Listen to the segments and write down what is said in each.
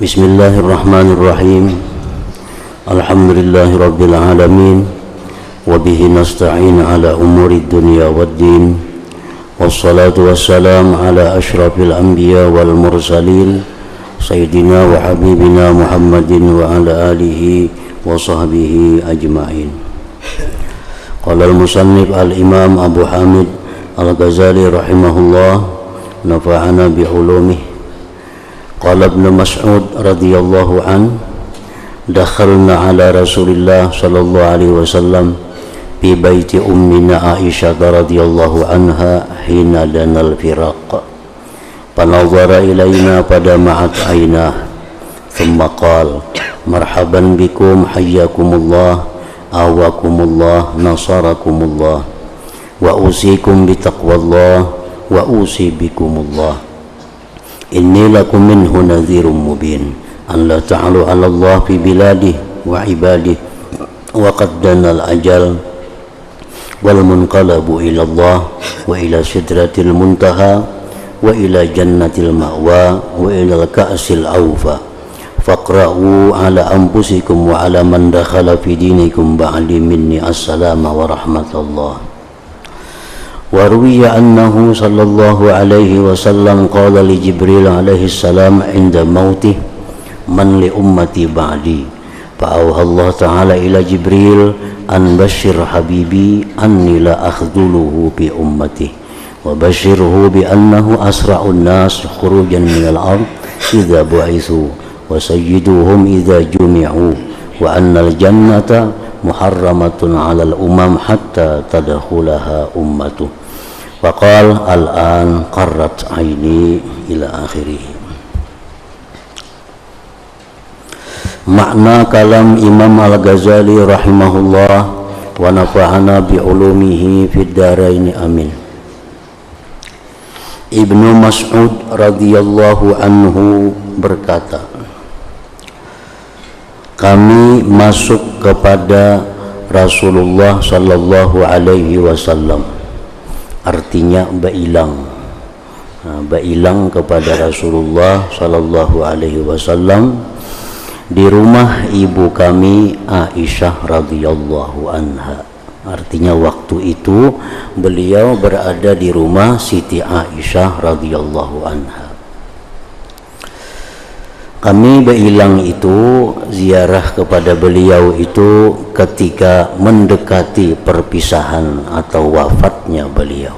Bismillahirrahmanirrahim. Alhamdulillahi rabbil alamin. Wabihi nasta'in ala umuri dunya waddin. Wassalatu wassalam ala ashrafil anbiya wal mursalin, Sayyidina wa habibina Muhammadin wa ala alihi wa sahbihi ajma'in. Qala al-musannif al-imam Abu Hamid al-Ghazali rahimahullah, nafa'ana bi'ulumih. Qala Ibn Mas'ud radhiyallahu an, dakhalna ala Rasulillah sallallahu alaihi wasallam fi baiti ummina Aisyah radhiyallahu anha hina danal firaq. Fanadhara ilaina fadama'at aynah, thumma qala marhaban bikum hayyakumullah awakumullah nasarakumullah wa usikum bitaqwallah wa usi bikumullah. Inni lakum minhu nadhirum mubin an la ta'alu 'ala Allah fi biladihi wa ibadihi wa qad danal ajal wal munqalabu ila Allah wa ila sidratil muntaha wa ila jannatil ma'wa wa ila al-ka'sil awfa faqra'u 'ala anfusikum wa 'ala man dakhala fi dinikum ba'di minni assalamu wa rahmatullah. وروي أنه صلى الله عليه وسلم قال لجبريل عليه السلام عند موته من لأمتي بعدي فأوحى الله تعالى إلى جبريل أن بشر حبيبي أني لا أخذله بأمته وبشره بأنه أسرع الناس خروجا من الأرض إذا بعثوا وسيدوهم إذا جمعوا وأن الجنة محرمة على الأمم حتى تدخلها أمته. Faqal al-an qarrat aini ila akhirih. Makna kalam Imam Al-Ghazali rahimahullah wa nafa'ana bi ulumihi fid daraini amin. Ibnu Mas'ud radhiyallahu anhu berkata, kami masuk kepada Rasulullah sallallahu alaihi wasallam, artinya bailang kepada Rasulullah sallallahu alaihi wasallam di rumah ibu kami Aisyah radhiyallahu anha. Artinya waktu itu beliau berada di rumah Siti Aisyah radhiyallahu anha. Kami bailang itu, ziarah kepada beliau itu ketika mendekati perpisahan atau wafatnya beliau.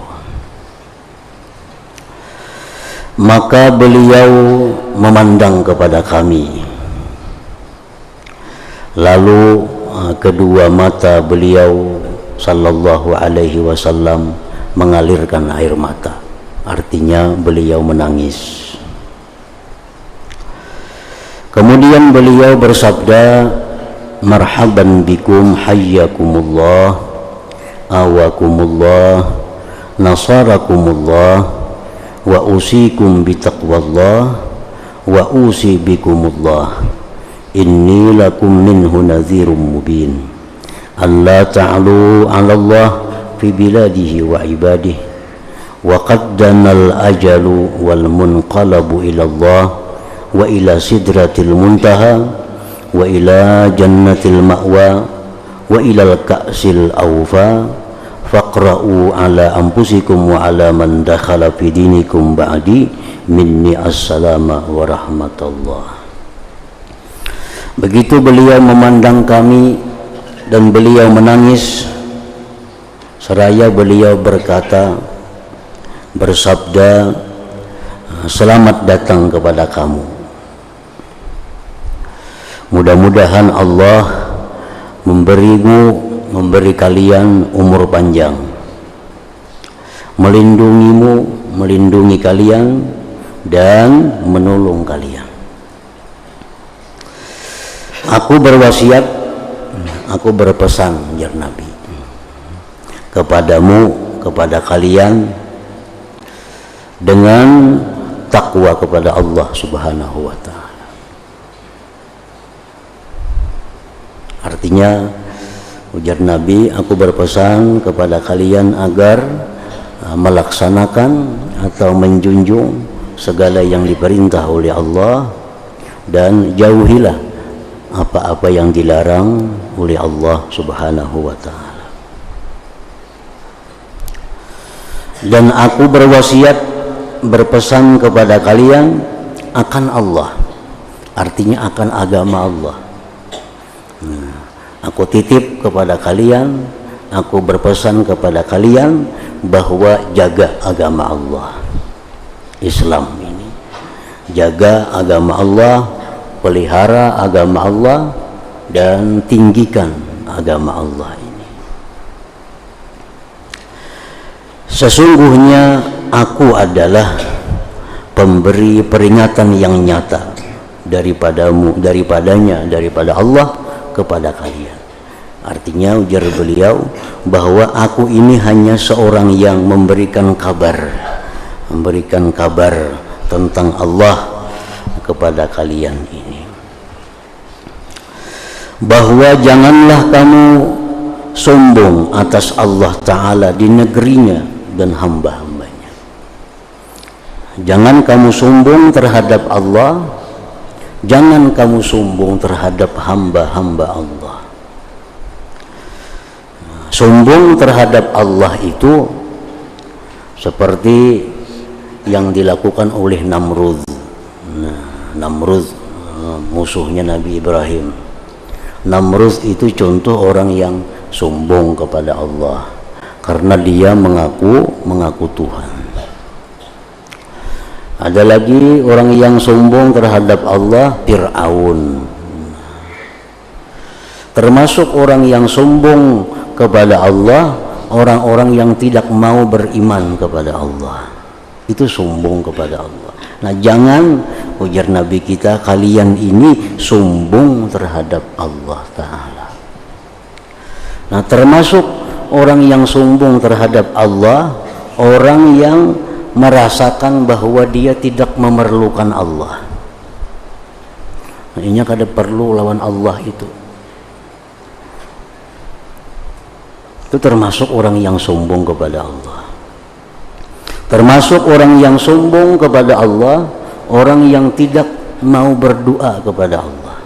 Maka beliau memandang kepada kami, lalu kedua mata beliau sallallahu alaihi wasallam mengalirkan air mata, artinya beliau menangis. Kemudian beliau bersabda, marhaban bikum hayyakumullah awakumullah nasarakumullah wa usikum bitaqwallah wa usi bikumullah. Inni lakum minhu nadhirum mubin an la ta'alu 'ala Allah fi biladihi wa ibadihi wa qad danal ajalu wal munqalabu ila Allah wa ila sidratil muntaha wa ila jannatil ma'wa wa ila al-ka'sil awfa faqra'u 'ala anfusikum wa 'ala man dakhala fi dinikum ba'di minni assalamu wa rahmatullah. Begitu beliau memandang kami dan beliau menangis, seraya beliau berkata, bersabda, selamat datang kepada kamu. Mudah-mudahan Allah memberi kalian umur panjang, melindungimu, melindungi kalian dan menolong kalian. Aku berwasiat, aku berpesan, jar Nabi, kepadamu, kepada kalian dengan takwa kepada Allah Subhanahu wa ta'ala. Artinya, ujar Nabi, aku berpesan kepada kalian agar melaksanakan atau menjunjung segala yang diperintah oleh Allah, dan jauhilah apa-apa yang dilarang oleh Allah Subhanahu wa ta'ala. Dan aku berwasiat, berpesan kepada kalian akan Allah, artinya akan agama Allah. Aku titip kepada kalian, aku berpesan kepada kalian bahwa jaga agama Allah, Islam ini. Jaga agama Allah, pelihara agama Allah, dan tinggikan agama Allah ini. Sesungguhnya aku adalah pemberi peringatan yang nyata daripada Allah kepada kalian. Artinya ujar beliau bahwa aku ini hanya seorang yang memberikan kabar tentang Allah kepada kalian ini, bahwa janganlah kamu sombong atas Allah Ta'ala di negerinya dan hamba-hambanya. Jangan kamu sombong terhadap Allah, jangan kamu sombong terhadap hamba-hamba Allah. Sombong terhadap Allah itu seperti yang dilakukan oleh Namrud. Namrud musuhnya Nabi Ibrahim. Namrud itu contoh orang yang sombong kepada Allah karena dia mengaku Tuhan. Ada lagi orang yang sombong terhadap Allah, Fir'aun. Termasuk orang yang sombong kepada Allah, orang-orang yang tidak mau beriman kepada Allah, itu sombong kepada Allah. Nah, jangan, ujar Nabi kita, kalian ini sombong terhadap Allah Ta'ala. Nah, termasuk orang yang sombong terhadap Allah, orang yang merasakan bahwa dia tidak memerlukan Allah. Nah, ini kada perlu lawan Allah itu termasuk orang yang sombong kepada Allah. Termasuk orang yang sombong kepada Allah, orang yang tidak mau berdoa kepada Allah.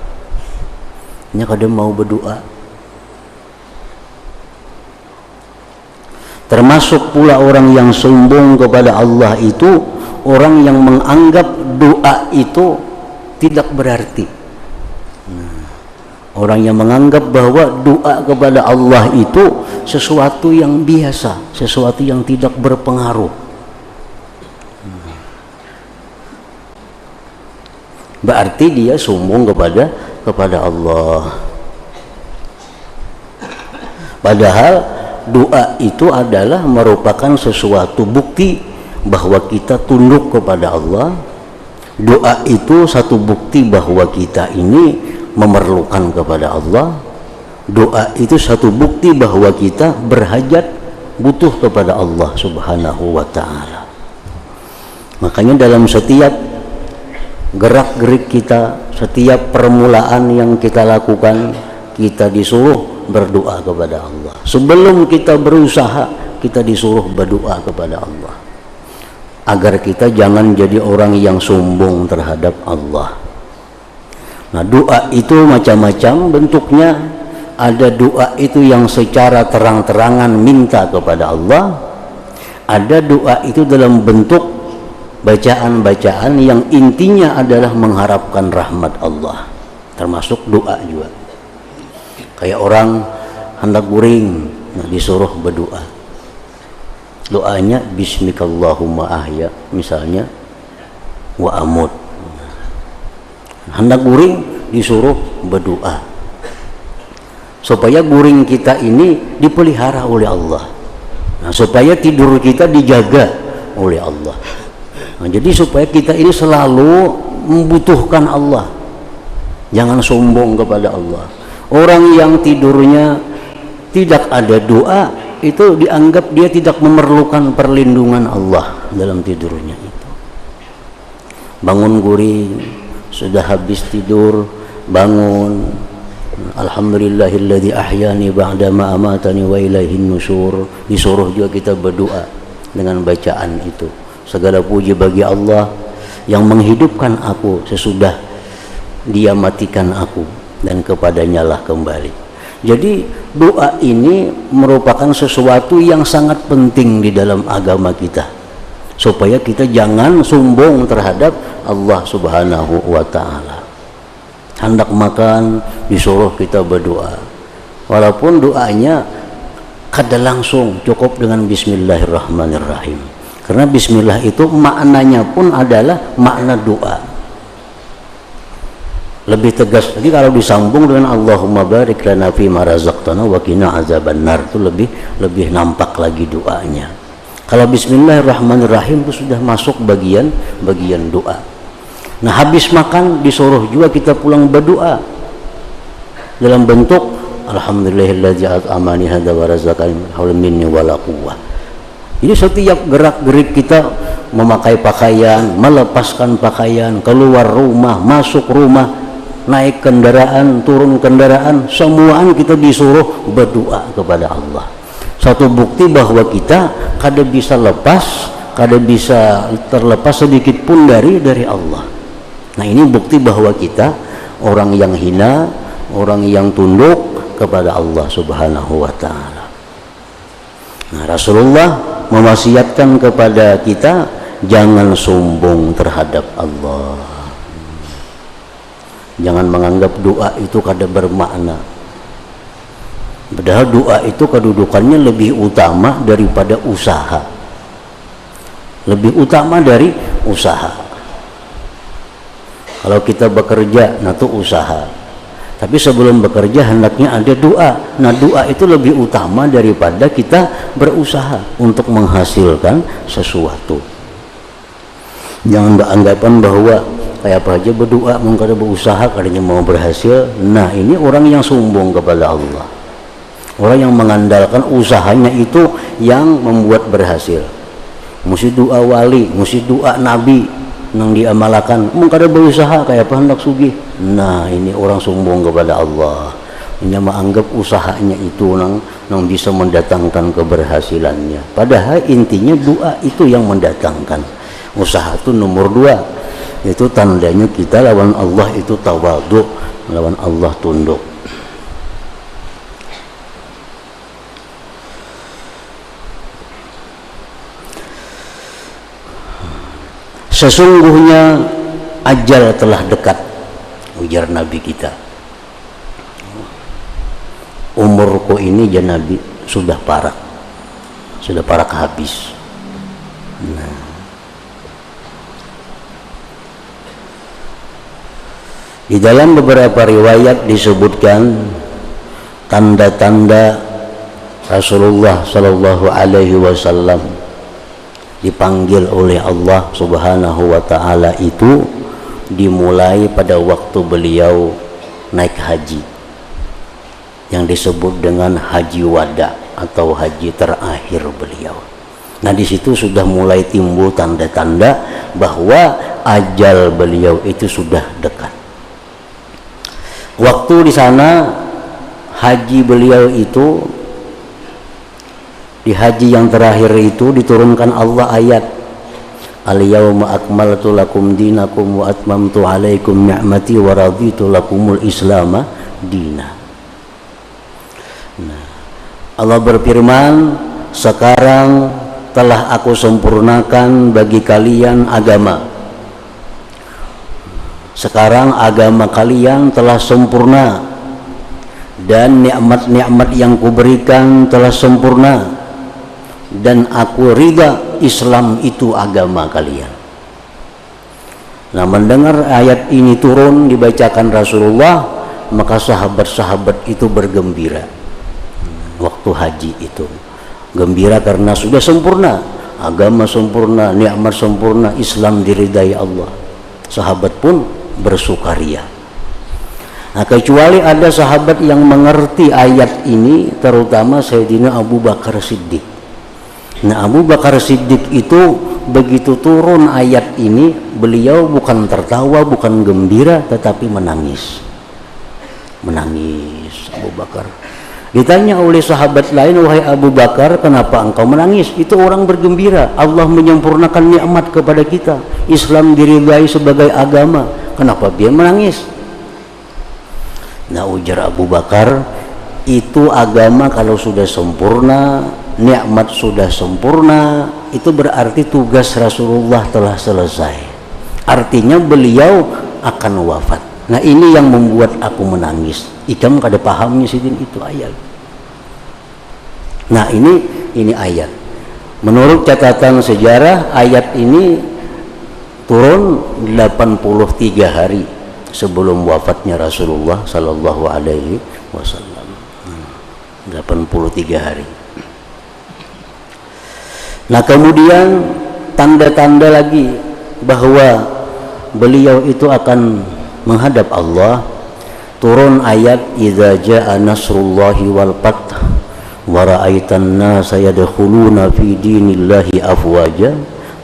Ini kada mau berdoa. Termasuk pula orang yang sombong kepada Allah itu orang yang menganggap doa itu tidak berarti. Orang yang menganggap bahwa doa kepada Allah itu sesuatu yang biasa, sesuatu yang tidak berpengaruh. Berarti dia sombong kepada Allah. Padahal doa itu adalah merupakan sesuatu bukti bahwa kita tunduk kepada Allah. Doa itu satu bukti bahwa kita ini memerlukan kepada Allah. Doa itu satu bukti bahwa kita berhajat, butuh kepada Allah Subhanahu wa ta'ala. Makanya dalam setiap gerak-gerik kita, setiap permulaan yang kita lakukan, kita disuruh berdoa kepada Allah. Sebelum kita berusaha, kita disuruh berdoa kepada Allah, agar kita jangan jadi orang yang sombong terhadap Allah. Nah, doa itu macam-macam bentuknya. Ada doa itu yang secara terang-terangan minta kepada Allah. Ada doa itu dalam bentuk bacaan-bacaan yang intinya adalah mengharapkan rahmat Allah. Termasuk doa juga. Kayak orang hendak guring, nah, disuruh berdoa. Doanya bismikallahumma ahya misalnya wa amut. Hendak guring disuruh berdoa supaya guring kita ini dipelihara oleh Allah. Nah, supaya tidur kita dijaga oleh Allah. Nah, jadi supaya kita ini selalu membutuhkan Allah, jangan sombong kepada Allah. Orang yang tidurnya tidak ada doa itu dianggap dia tidak memerlukan perlindungan Allah dalam tidurnya itu. Bangun guring, sudah habis tidur, bangun, alhamdulillahilladzi ahyani ba'da ma amatani wa ilaihin nusyur. Disuruh juga kita berdoa dengan bacaan itu. Segala puji bagi Allah yang menghidupkan aku sesudah Dia matikan aku dan kepadanya lah kembali. Jadi doa ini merupakan sesuatu yang sangat penting di dalam agama kita, supaya kita jangan sombong terhadap Allah Subhanahu wa Ta'ala. Hendak makan disuruh kita berdoa, walaupun doanya kada langsung, cukup dengan Bismillahirrahmanirrahim, karena Bismillah itu maknanya pun adalah makna doa. Lebih tegas lagi kalau disambung dengan Allahumma barik lana fima razaqtana wa qina azabannar, itu lebih nampak lagi doanya. Kalau Bismillahirrahmanirrahim itu sudah masuk bagian doa. Nah, habis makan disuruh juga kita pulang berdoa dalam bentuk alhamdulillahilladzi at'amani hadza wa razaqani haulun minni wala quwwah. Jadi setiap gerak-gerik kita, memakai pakaian, melepaskan pakaian, keluar rumah, masuk rumah, naik kendaraan, turun kendaraan, semuanya kita disuruh berdoa kepada Allah. Satu bukti bahwa kita kada bisa lepas, kada bisa terlepas sedikit pun dari Allah. Nah, ini bukti bahwa kita orang yang hina, orang yang tunduk kepada Allah Subhanahu wa Ta'ala. Nah, Rasulullah mewasiatkan kepada kita jangan sombong terhadap Allah. Jangan menganggap doa itu kada bermakna. Padahal doa itu kedudukannya lebih utama daripada usaha. Lebih utama dari usaha. Kalau kita bekerja, nah itu usaha. Tapi sebelum bekerja hendaknya ada doa. Nah, doa itu lebih utama daripada kita berusaha untuk menghasilkan sesuatu. Jangan beranggapan bahwa kayak apa aja berdoa, mau kada berusaha, kadanya mau berhasil. Nah, ini orang yang sombong kepada Allah. Orang yang mengandalkan usahanya itu yang membuat berhasil. Mesti doa wali, mesti doa nabi nang diamalkan. Mau kada berusaha kayak apa hendak sugih. Nah, ini orang sombong kepada Allah. Ini menganggap usahanya itu nang bisa mendatangkan keberhasilannya. Padahal intinya doa itu yang mendatangkan. Usaha itu nomor 2. Itu tandanya kita lawan Allah itu tawadhu, lawan Allah tunduk. Sesungguhnya ajal telah dekat, ujar Nabi kita. Umurku ini ya Nabi sudah parak habis. Nah, di dalam beberapa riwayat disebutkan tanda-tanda Rasulullah Shallallahu Alaihi Wasallam dipanggil oleh Allah Subhanahu wa Ta'ala itu dimulai pada waktu beliau naik haji, yang disebut dengan haji wada atau haji terakhir beliau. Nah, di situ sudah mulai timbul tanda-tanda bahwa ajal beliau itu sudah dekat. Waktu di sana haji beliau itu, di haji yang terakhir itu diturunkan Allah ayat al-yawma akmaltu lakum dinakum wa atmamtu alaikum ni'mati wa raditu lakumul islama dina. Nah, Allah berfirman, sekarang telah aku sempurnakan bagi kalian agama. Sekarang agama kalian telah sempurna dan nikmat-nikmat yang kuberikan telah sempurna, dan aku ridha Islam itu agama kalian. Nah, mendengar ayat ini turun dibacakan Rasulullah, maka sahabat-sahabat itu bergembira. Waktu haji itu gembira karena sudah sempurna, agama sempurna, nikmat sempurna, Islam diridai Allah. Sahabat pun bersukaria. Nah, kecuali ada sahabat yang mengerti ayat ini, terutama Sayyidina Abu Bakar Siddiq. Nah, Abu Bakar Siddiq itu begitu turun ayat ini, beliau bukan tertawa, bukan gembira, tetapi menangis. Menangis Abu Bakar. Ditanya oleh sahabat lain, wahai Abu Bakar, kenapa engkau menangis? Itu orang bergembira, Allah menyempurnakan nikmat kepada kita, Islam diridai sebagai agama, kenapa dia menangis? Nah, ujar Abu Bakar, itu agama kalau sudah sempurna, nikmat sudah sempurna, itu berarti tugas Rasulullah telah selesai. Artinya beliau akan wafat. Nah, ini yang membuat aku menangis. Ikam kada pahamnya sidin itu ayat. Nah, ini ayat. Menurut catatan sejarah, ayat ini turun 83 hari sebelum wafatnya Rasulullah sallallahu alaihi wasallam. 83 hari. Nah, kemudian tanda-tanda lagi bahwa beliau itu akan menghadap Allah, turun ayat idza jaa nasrullahi wal fath wa ra'aitan nasa yadkhuluna fi dinillahi afwaja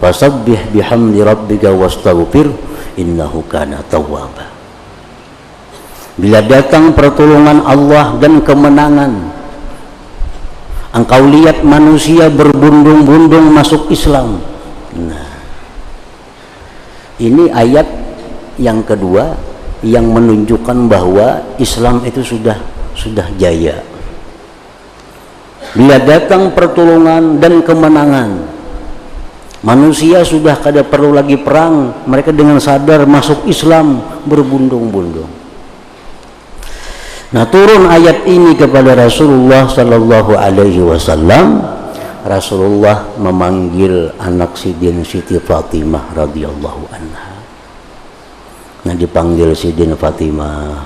fasabbih bihamdi rabbika wastaghfir innahu kana tawwaba. Bila datang pertolongan Allah dan kemenangan, engkau lihat manusia berbondong-bondong masuk Islam. Nah, ini ayat yang kedua yang menunjukkan bahwa Islam itu sudah jaya. Bila datang pertolongan dan kemenangan, manusia sudah kada perlu lagi perang, mereka dengan sadar masuk Islam berbondong-bondong. Nah, turun ayat ini kepada Rasulullah sallallahu alaihi wasallam. Rasulullah memanggil anak sidin Siti Fatimah radhiyallahu anha. Nah, dipanggil sidin Fatimah.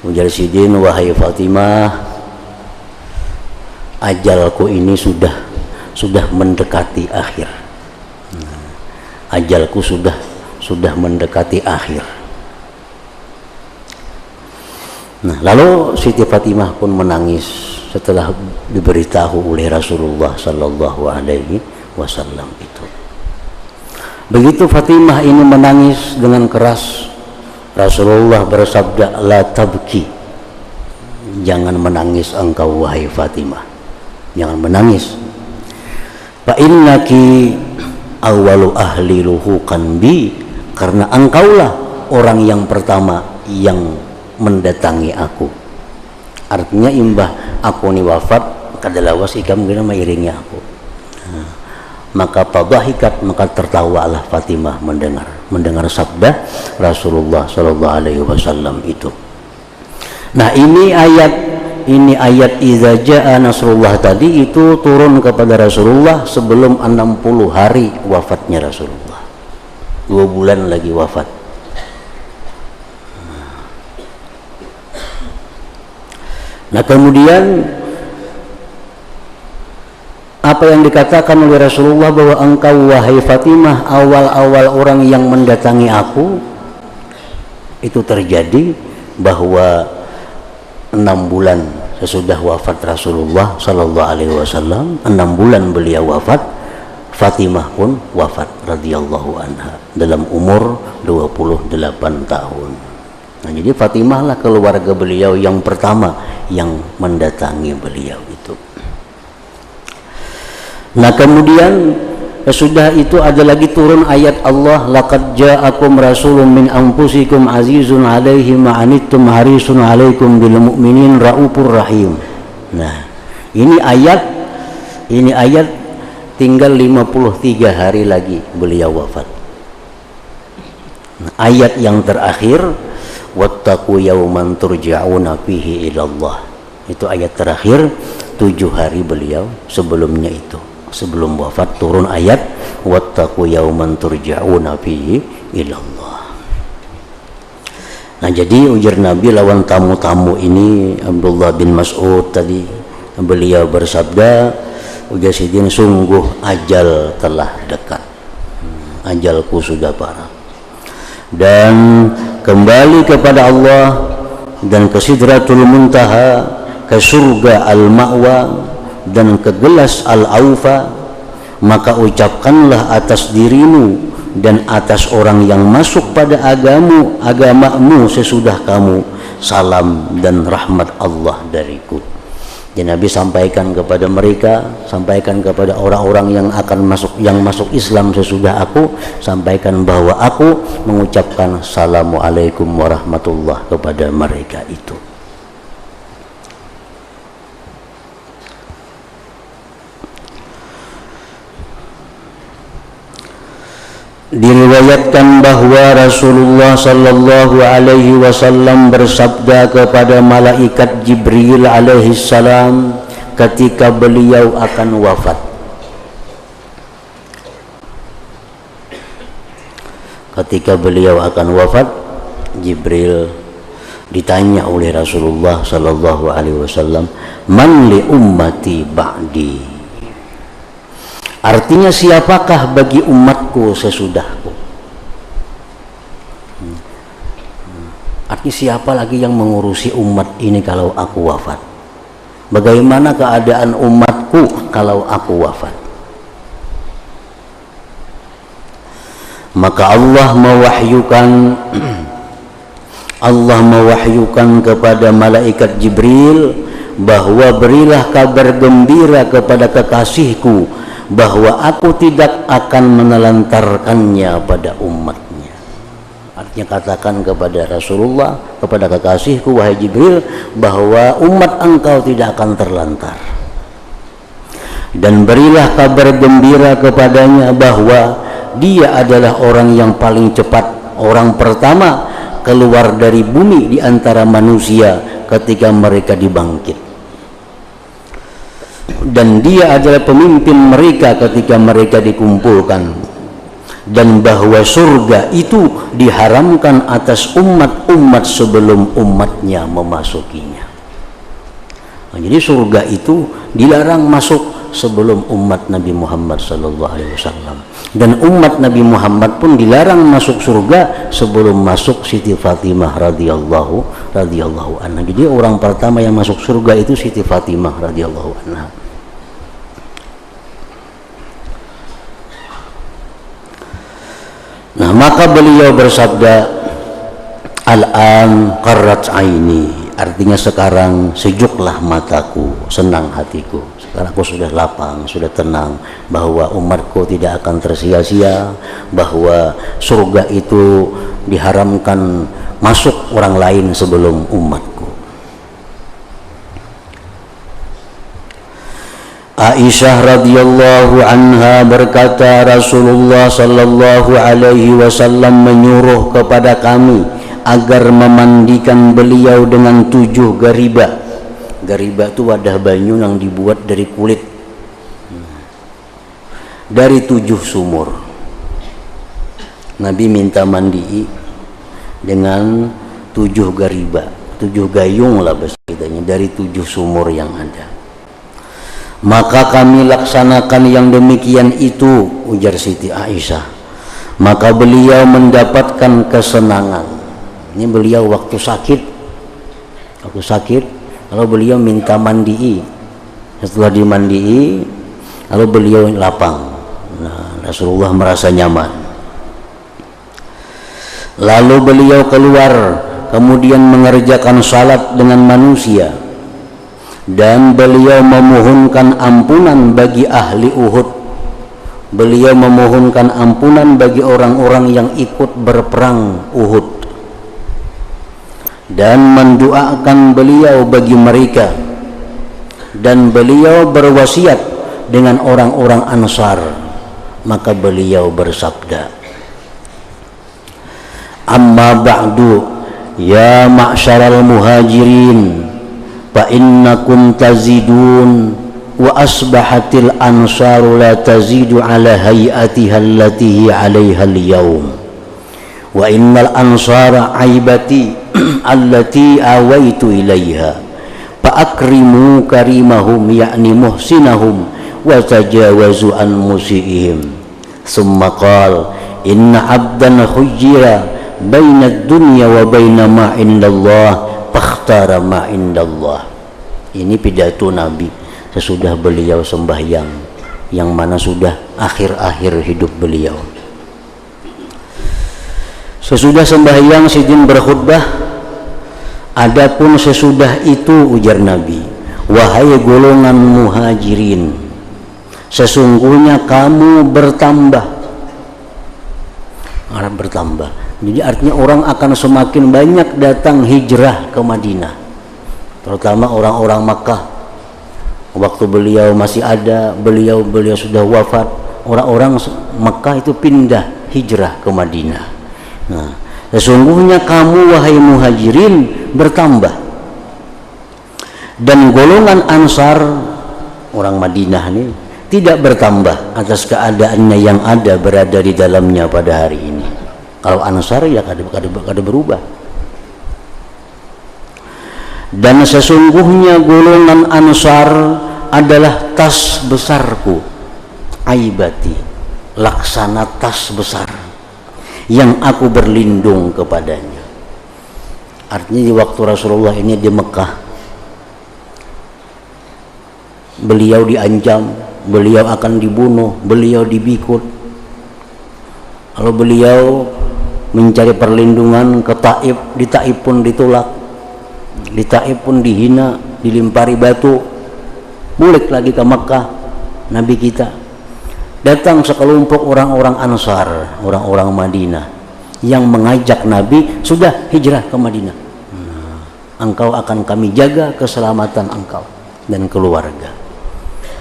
Ujar sidin, wahai Fatimah, ajalku ini sudah mendekati akhir. Nah, ajalku sudah mendekati akhir. Nah, lalu Siti Fatimah pun menangis setelah diberitahu oleh Rasulullah sallallahu alaihi wasallam itu. Begitu Fatimah ini menangis dengan keras, Rasulullah bersabda, la tabki, jangan menangis engkau wahai Fatimah, jangan menangis. Fa innaki awwalu ahli luhuqan bi, karena engkaulah orang yang pertama yang mendatangi aku. Artinya imbah aku ni wafat, kadalawas ikam gina mairingi aku. Nah, maka fadhahikat, maka tertawalah Fatimah mendengar sabda Rasulullah sallallahu alaihi wasallam itu. Nah, ini ayat idza jaa nasrullah tadi itu turun kepada Rasulullah sebelum 60 hari wafatnya Rasulullah. 2 bulan lagi wafat. Nah, kemudian apa yang dikatakan oleh Rasulullah bahwa engkau wahai Fatimah awal-awal orang yang mendatangi aku, itu terjadi bahwa 6 bulan sesudah wafat Rasulullah sallallahu alaihi wasallam, 6 bulan beliau wafat, Fatimah pun wafat radhiyallahu anha dalam umur 28 tahun. Nah, jadi Fatimah lah keluarga beliau yang pertama yang mendatangi beliau itu. Nah, kemudian sudah itu ada lagi turun ayat Allah, laqad ja'akum rasulun min anfusikum azizun 'alaihi ma anittum harisun 'alaikum bil mu'minin raufur rahim. Nah, ini ayat tinggal 53 hari lagi beliau wafat. Nah, ayat yang terakhir, wattaqu yawman turja'una fihi ilallah, itu ayat terakhir 7 hari beliau sebelumnya itu. Sebelum wafat turun ayat wattaqu yawman turja'una fihi ilallah. Nah, jadi ujar Nabi lawan tamu-tamu ini, Abdullah bin Mas'ud tadi, beliau bersabda, ujar sidin, sungguh ajal telah dekat, ajalku sudah parah, dan kembali kepada Allah dan ke Sidratul Muntaha, ke surga Al-Ma'wa dan ke gelas Al-Aufa, maka ucapkanlah atas dirimu dan atas orang yang masuk pada agamamu sesudah kamu, salam dan rahmat Allah dariku. Jadi Nabi sampaikan kepada mereka, sampaikan kepada orang-orang yang akan masuk Islam sesudah aku, sampaikan bahwa aku mengucapkan Assalamualaikum warahmatullah kepada mereka itu. Diriwayatkan bahwa Rasulullah sallallahu alaihi wasallam bersabda kepada malaikat Jibril alaihi salam ketika beliau akan wafat. Ketika beliau akan wafat, Jibril ditanya oleh Rasulullah sallallahu alaihi wasallam, "Man li ummati ba'di?" Artinya siapakah bagi umatku sesudahku? Artinya siapa lagi yang mengurusi umat ini kalau aku wafat? Bagaimana keadaan umatku kalau aku wafat? Maka Allah mewahyukan kepada malaikat Jibril bahwa berilah kabar gembira kepada kekasihku bahwa aku tidak akan menelantarkannya pada umatnya. Artinya katakan kepada Rasulullah, kepada kekasihku wahai Jibril, bahwa umat engkau tidak akan terlantar. Dan berilah kabar gembira kepadanya bahwa dia adalah orang yang paling cepat, orang pertama keluar dari bumi di antara manusia ketika mereka dibangkit. Dan dia adalah pemimpin mereka ketika mereka dikumpulkan, dan bahwa surga itu diharamkan atas umat-umat sebelum umatnya memasukinya. Nah, jadi surga itu dilarang masuk sebelum umat Nabi Muhammad sallallahu alaihi wasallam, dan umat Nabi Muhammad pun dilarang masuk surga sebelum masuk Siti Fatimah radhiyallahu anha. Jadi orang pertama yang masuk surga itu Siti Fatimah radhiyallahu anha. Nah, maka beliau bersabda, "Al-an qarrat aini." Artinya sekarang sejuklah mataku, senang hatiku. Sekarang aku sudah lapang, sudah tenang bahwa umatku tidak akan tersia-sia, bahwa surga itu diharamkan masuk orang lain sebelum umatku. Aisyah radhiyallahu anha berkata, Rasulullah sallallahu alaihi wasallam menyuruh kepada kami agar memandikan beliau dengan 7 gariba. Gariba itu wadah banyu yang dibuat dari kulit, dari 7 sumur. Nabi minta mandi dengan 7 gariba, 7 gayung lah bahasa kitanya, dari 7 sumur yang ada. Maka kami laksanakan yang demikian itu, ujar Siti Aisyah. Maka beliau mendapatkan kesenangan. Ini beliau waktu sakit, kalau beliau minta mandi, setelah dimandi, lalu beliau lapang. Nah, Rasulullah merasa nyaman. Lalu beliau keluar, kemudian mengerjakan salat dengan manusia. Dan beliau memohonkan ampunan bagi ahli Uhud. Beliau memohonkan ampunan bagi orang-orang yang ikut berperang Uhud, dan mendoakan beliau bagi mereka. Dan beliau berwasiat dengan orang-orang Ansar. Maka beliau bersabda, "Amma ba'du ya ma'syaral muhajirin, fa innakum tazidun wa asbahatil ansaru la tazidu ala hayatiha allati hi alaiha al-yawm wa innal ansara aibati allati awaitu ilaiha fa akrimu karimahum ya'ni muhsinahum wa tajawazu an musiihim." Summa qala, "Inna abdan khujira baina ad-dunya wa baina ma indallah fakhtara ma indallah." Ini pidato Nabi sesudah beliau sembahyang, yang mana sudah akhir-akhir hidup beliau. Sesudah sembahyang Sidin berkhutbah, adapun sesudah itu, ujar Nabi, wahai golongan muhajirin, sesungguhnya kamu bertambah. Bertambah. Jadi artinya orang akan semakin banyak datang hijrah ke Madinah, terutama orang-orang Makkah. Waktu beliau masih ada, beliau sudah wafat, orang-orang Makkah itu pindah hijrah ke Madinah. Nah, sesungguhnya kamu wahai muhajirin bertambah, dan golongan Ansar orang Madinah ini tidak bertambah atas keadaannya yang ada berada di dalamnya pada hari ini. Kalau Ansar ya kada berubah. Dan sesungguhnya golongan Ansar adalah tas besarku, aibati, laksana tas besar yang aku berlindung kepadanya. Artinya di waktu Rasulullah ini di Mekah, beliau diancam, beliau akan dibunuh, beliau dibikut. Kalau beliau mencari perlindungan ke Taif, di Taif pun ditolak, di Taif pun dihina, dilimpari batu. Balik lagi ke Mekah, Nabi kita datang sekelompok orang-orang Ansar, orang-orang Madinah yang mengajak Nabi, sudah hijrah ke Madinah, engkau akan kami jaga keselamatan engkau dan keluarga.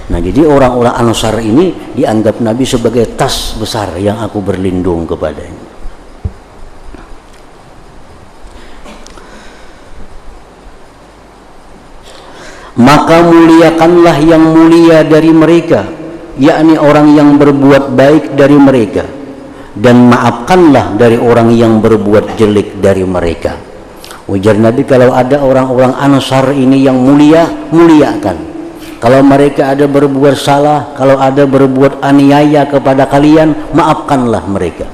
Nah, jadi orang-orang Ansar ini dianggap Nabi sebagai tas besar yang aku berlindung kepadanya. Maka muliakanlah yang mulia dari mereka, yakni orang yang berbuat baik dari mereka, dan maafkanlah dari orang yang berbuat jelek dari mereka. Ujar Nabi, kalau ada orang-orang Ansar ini yang mulia, muliakan. Kalau mereka ada berbuat salah, kalau ada berbuat aniaya kepada kalian, maafkanlah mereka.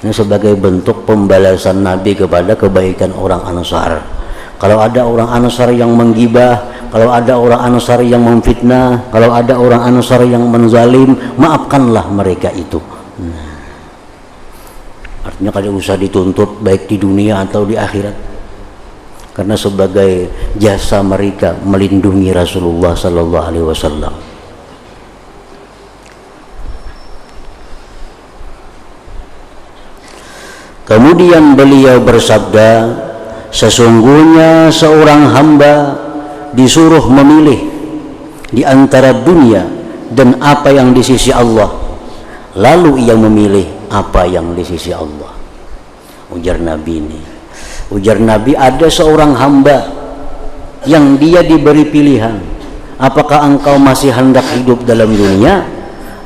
Ini sebagai bentuk pembalasan Nabi kepada kebaikan orang Ansar. Kalau ada orang Ansar yang menggibah, kalau ada orang Ansar yang memfitnah, kalau ada orang Ansar yang menzalim, maafkanlah mereka itu. Artinya kada usah dituntut baik di dunia atau di akhirat, karena sebagai jasa mereka melindungi Rasulullah sallallahu alaihi wasallam. Kemudian beliau bersabda, sesungguhnya seorang hamba disuruh memilih di antara dunia dan apa yang di sisi Allah, lalu ia memilih apa yang di sisi Allah. Ujar Nabi ini, ujar Nabi, ada seorang hamba yang dia diberi pilihan, apakah engkau masih hendak hidup dalam dunia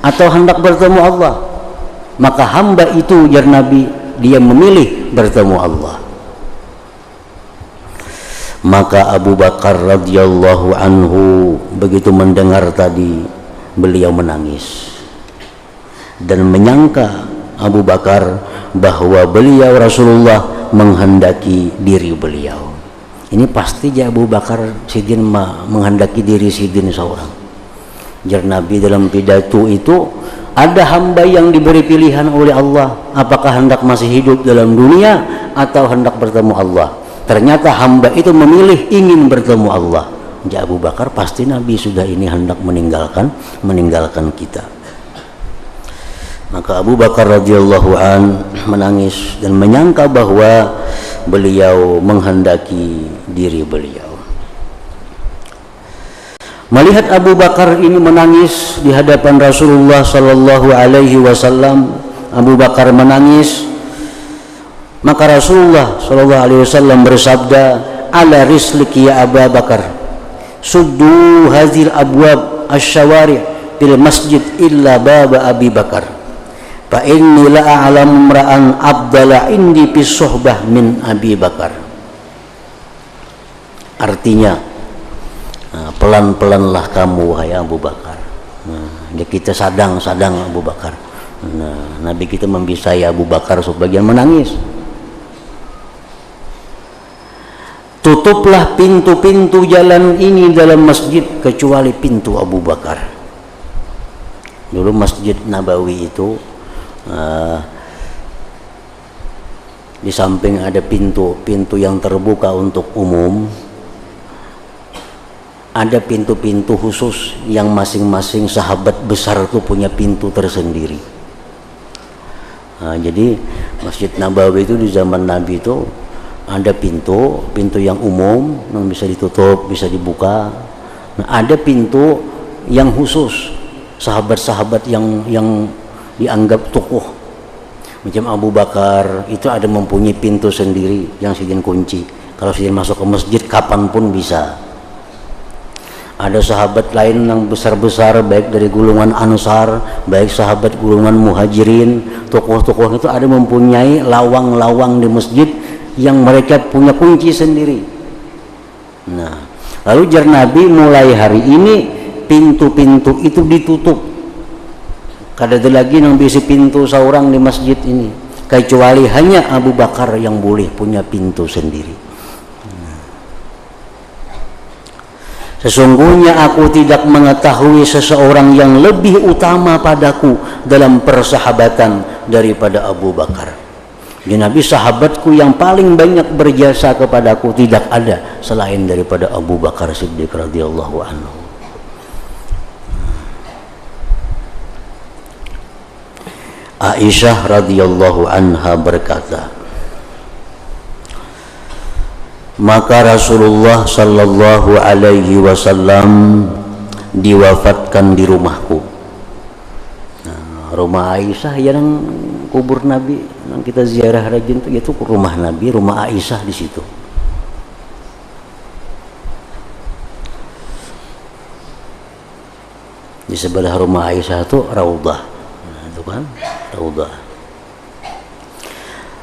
atau hendak bertemu Allah? Maka hamba itu, ujar Nabi, dia memilih bertemu Allah. Maka Abu Bakar radhiyallahu anhu begitu mendengar tadi, beliau menangis dan menyangka Abu Bakar bahwa beliau Rasulullah menghendaki diri beliau. Ini pasti ya Abu Bakar Sidin menghendaki diri Sidin seorang. Jar Nabi dalam pidato itu, ada hamba yang diberi pilihan oleh Allah, apakah hendak masih hidup dalam dunia atau hendak bertemu Allah. Ternyata hamba itu memilih ingin bertemu Allah. Ya Abu Bakar, pasti Nabi sudah ini hendak meninggalkan kita. Maka Abu Bakar radhiyallahu an menangis dan menyangka bahwa beliau menghendaki diri beliau. Melihat Abu Bakar ini menangis di hadapan Rasulullah sallallahu alaihi wasallam, Abu Bakar menangis. Maka Rasulullah sallallahu alaihi wasallam bersabda, ala risliki ya Abu Bakar, suddu hazil abwab asy-syawari' fil masjid illa baba Abi Bakar, fa inni la a'lamu imra'an afdala indi fi suhbah min Abi Bakar. Artinya, pelan-pelanlah kamu wahai Abu Bakar. Kita sadang Abu Bakar. Nabi kita membisai Abu Bakar sebagian menangis. Tutuplah pintu-pintu jalan ini dalam masjid kecuali pintu Abu Bakar. Dulu Masjid Nabawi itu di samping ada pintu yang terbuka untuk umum, ada pintu-pintu khusus yang masing-masing sahabat besar itu punya pintu tersendiri. Nah, jadi Masjid Nabawi itu di zaman Nabi itu ada pintu yang umum yang bisa ditutup, bisa dibuka. Nah, ada pintu yang khusus sahabat-sahabat yang dianggap tokoh. Macam Abu Bakar itu ada mempunyai pintu sendiri yang sidin kunci. Kalau sidin masuk ke masjid kapanpun bisa. Ada sahabat lain yang besar-besar, baik dari golongan Ansar, baik sahabat golongan Muhajirin, tokoh-tokoh itu ada mempunyai lawang-lawang di masjid yang mereka punya kunci sendiri. Nah, lalu jar Nabi mulai hari ini pintu-pintu itu ditutup. Kada ada lagi yang bisa pintu seorang di masjid ini, kecuali hanya Abu Bakar yang boleh punya pintu sendiri. Sesungguhnya aku tidak mengetahui seseorang yang lebih utama padaku dalam persahabatan daripada Abu Bakar. Ya Nabi, sahabatku yang paling banyak berjasa kepadaku tidak ada selain daripada Abu Bakar Siddiq radhiyallahu anhu. Aisyah radhiyallahu anha berkata, maka Rasulullah sallallahu alaihi wasallam diwafatkan di rumahku. Nah, rumah Aisyah yang kubur Nabi yang kita ziarah rajin itu rumah Nabi, rumah Aisyah di situ. Di sebelah rumah Aisyah itu raudhah. Nah, itu kan raudhah.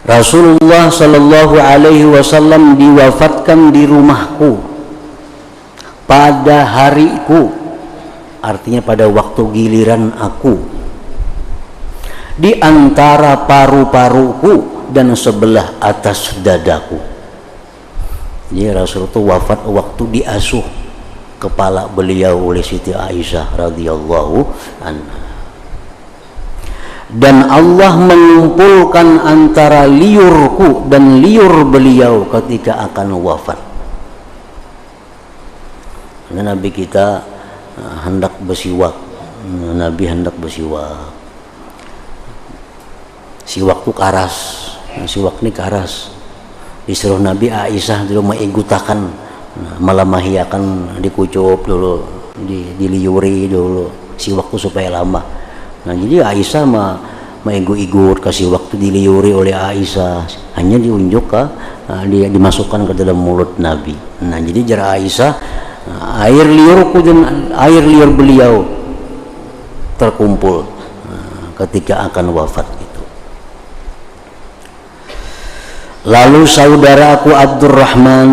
Rasulullah sallallahu alaihi wasallam diwafatkan di rumahku pada hariku, artinya pada waktu giliran aku, di antara paru-paruku dan sebelah atas dadaku. Jadi Rasul itu wafat waktu diasuh kepala beliau oleh Siti Aisyah radhiyallahu anha. Dan Allah mengumpulkan antara liurku dan liur beliau ketika akan wafat. Karena Nabi kita hendak bersiwak. Nabi hendak bersiwak. Siwak itu karas. Siwak ini karas. Disuruh Nabi Aisyah dulu mengigutakan, malamahiakan, dikucup dulu, diliuri dulu siwak itu supaya lama. Nah, jadi Aisyah mengikut kasih waktu diliuri oleh Aisyah, hanya diunjuk ke dia dimasukkan ke dalam mulut Nabi. Nah, jadi jar Aisyah, air liurku dan air liur beliau terkumpul ketika akan wafat itu. Lalu saudaraku Abdurrahman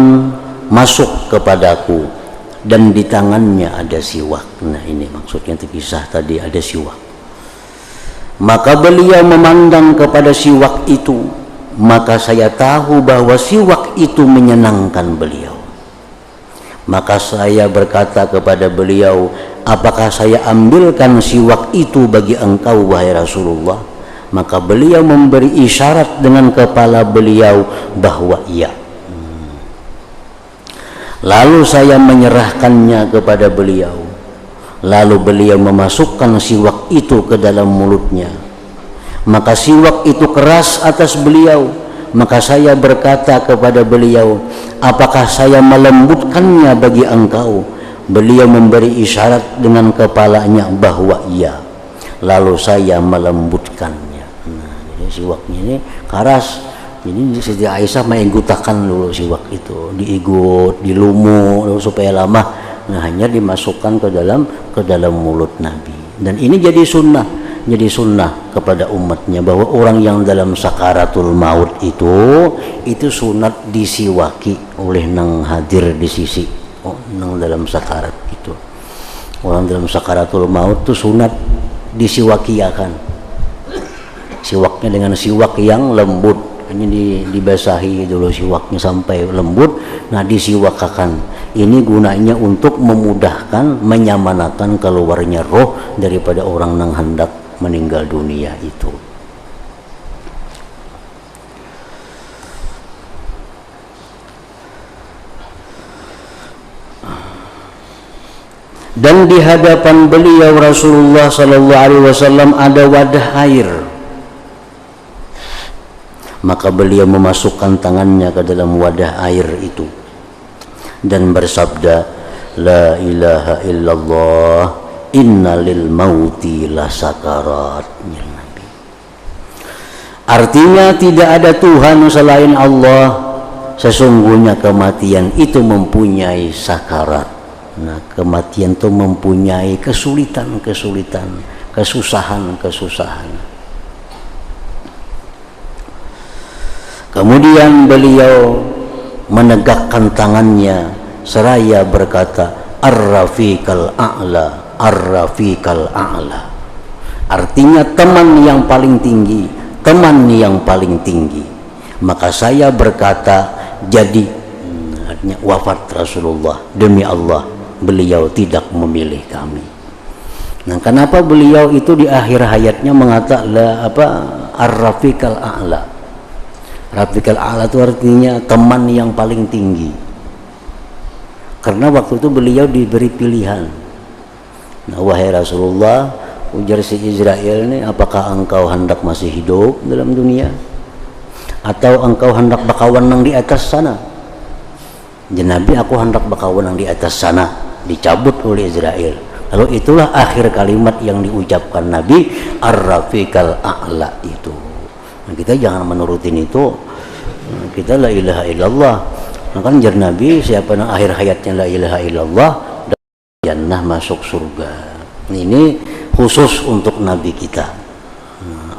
masuk kepadaku dan di tangannya ada siwak. Nah, ini maksudnya itu kisah tadi ada siwak. Maka beliau memandang kepada siwak itu, maka saya tahu bahwa siwak itu menyenangkan beliau. Maka saya berkata kepada beliau, apakah saya ambilkan siwak itu bagi engkau wahai Rasulullah? Maka beliau memberi isyarat dengan kepala beliau bahwa iya. Lalu saya menyerahkannya kepada beliau. Lalu beliau memasukkan siwak itu ke dalam mulutnya. Maka siwak itu keras atas beliau. Maka saya berkata kepada beliau, apakah saya melembutkannya bagi engkau? Beliau memberi isyarat dengan kepalanya bahwa iya. Lalu saya melembutkannya. Nah, jadi siwaknya ini keras. Jadi Siti Aisyah mengigutakan dulu siwak itu, diigut, dilumuk supaya lama. Nah, hanya dimasukkan ke dalam mulut Nabi. Dan ini jadi sunnah kepada umatnya bahwa orang yang dalam sakaratul maut itu sunat disiwaki oleh nang hadir di sisi nang dalam sakarat itu. Orang dalam sakaratul maut itu sunat disiwakiakan. Siwaknya dengan siwak yang lembut, hanya dibasahi dulu siwaknya sampai lembut. Nah, disiwakakan. Ini gunanya untuk memudahkan, menyamanakan keluarnya roh daripada orang yang hendak meninggal dunia itu. Dan di hadapan beliau Rasulullah sallallahu alaihi wasallam ada wadah air. Maka beliau memasukkan tangannya ke dalam wadah air itu dan bersabda, la ilaha illallah, inna lil mauti la sakarat. Artinya tidak ada Tuhan selain Allah, sesungguhnya kematian itu mempunyai sakarat. Nah, kematian itu mempunyai kesulitan-kesulitan, kesusahan-kesusahan. Kemudian beliau menegakkan tangannya seraya berkata, ar-rafiqal a'la, ar-rafiqal a'la. Artinya teman yang paling tinggi, teman yang paling tinggi. Maka saya berkata, jadi artinya wafat Rasulullah, demi Allah beliau tidak memilih kami. Nah, kenapa beliau itu di akhir hayatnya mengatakan ar-rafiqal a'la? Rafiqal a'la itu artinya teman yang paling tinggi. Karena waktu itu beliau diberi pilihan. Nah, wahai Rasulullah, ujar si Israel ini, apakah engkau hendak masih hidup dalam dunia atau engkau hendak bakawanang di atas sana? Nabi, aku hendak bakawanang di atas sana. Dicabut oleh Israel. Lalu itulah akhir kalimat yang diucapkan Nabi, ar-rafiqal a'la itu. Nah, kita jangan menurutin itu. Kita la ilaha illallah. Nah, kan jar Nabi, siapa yang akhir hayatnya la ilaha illallah, jannah, masuk surga. Ini khusus untuk Nabi kita.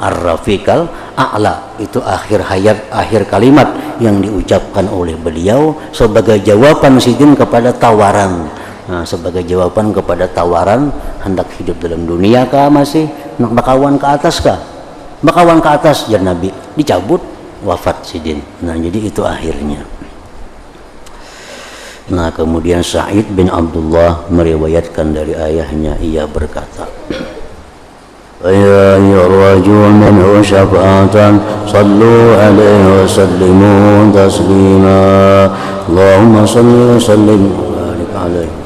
Ar-rafiqal a'la itu akhir hayat, akhir kalimat yang diucapkan oleh beliau sebagai jawaban sidin kepada tawaran. Nah, sebagai jawaban kepada tawaran, hendak hidup dalam dunia kah masih, nak bakawan ke atas kah? Bakawan ke atas, jar Nabi. Dicabut, wafat sidin. Nah, jadi itu akhirnya. Nah, kemudian Sa'id bin Abdullah meriwayatkan dari ayahnya, ia berkata, ya ayyuhar-rajul minhu syafa'atan sallu alaihi wa sallimu taslima, Allahumma salli wa sallim wa barik alaihi.